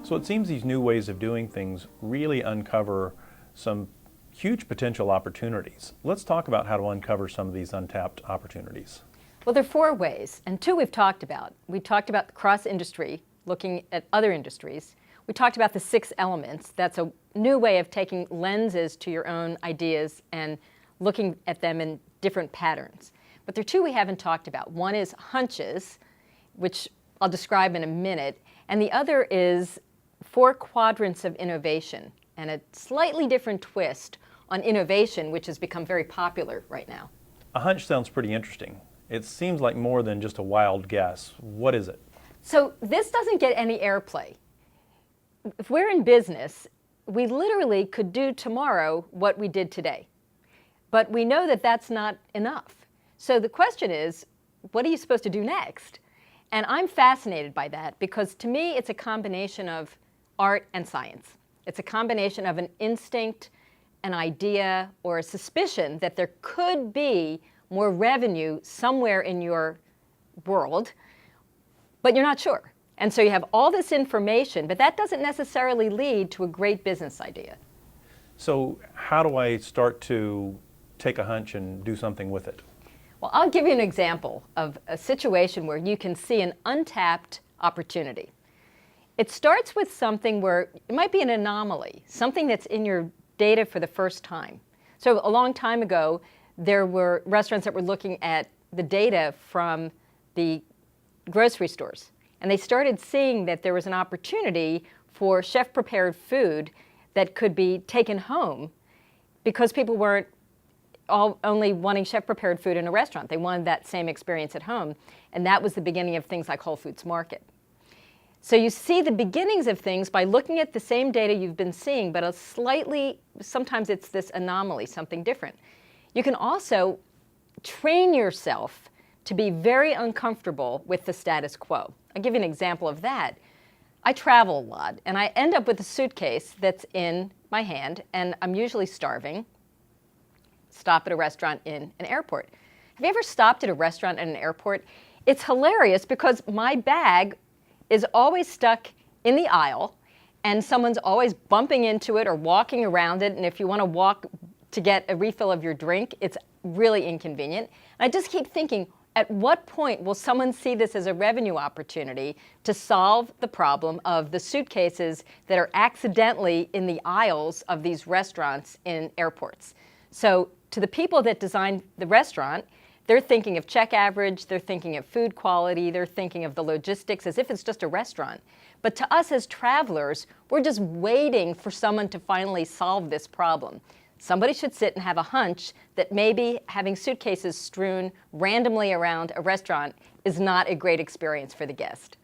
So it seems these new ways of doing things really uncover some huge potential opportunities. Let's talk about how to uncover some of these untapped opportunities. Well, there are four ways, and two we've talked about. We talked about cross-industry, looking at other industries. We talked about the 6 elements. That's a new way of taking lenses to your own ideas and looking at them in different patterns. But there are two we haven't talked about. One is hunches, which I'll describe in a minute, and the other is 4 quadrants of innovation, and a slightly different twist on innovation, which has become very popular right now. A hunch sounds pretty interesting. It seems like more than just a wild guess. What is it? So this doesn't get any airplay. If we're in business, we literally could do tomorrow what we did today. But we know that that's not enough. So the question is, what are you supposed to do next? And I'm fascinated by that because to me it's a combination of art and science. It's a combination of an instinct, an idea, or a suspicion that there could be more revenue somewhere in your world, but you're not sure. And so you have all this information, but that doesn't necessarily lead to a great business idea. So how do I start to take a hunch and do something with it? Well, I'll give you an example of a situation where you can see an untapped opportunity. It starts with something where it might be an anomaly, something that's in your data for the first time. So a long time ago, there were restaurants that were looking at the data from the grocery stores. And they started seeing that there was an opportunity for chef-prepared food that could be taken home because people weren't only wanting chef-prepared food in a restaurant. They wanted that same experience at home. And that was the beginning of things like Whole Foods Market. So you see the beginnings of things by looking at the same data you've been seeing, but sometimes it's this anomaly, something different. You can also train yourself to be very uncomfortable with the status quo. I'll give you an example of that. I travel a lot, and I end up with a suitcase that's in my hand, and I'm usually starving. Stop at a restaurant in an airport. Have you ever stopped at a restaurant at an airport? It's hilarious because my bag is always stuck in the aisle, and someone's always bumping into it or walking around it, and if you want to walk to get a refill of your drink, it's really inconvenient. And I just keep thinking, at what point will someone see this as a revenue opportunity to solve the problem of the suitcases that are accidentally in the aisles of these restaurants in airports? So to the people that designed the restaurant, they're thinking of check average, they're thinking of food quality, they're thinking of the logistics as if it's just a restaurant. But to us as travelers, we're just waiting for someone to finally solve this problem. Somebody should sit and have a hunch that maybe having suitcases strewn randomly around a restaurant is not a great experience for the guest.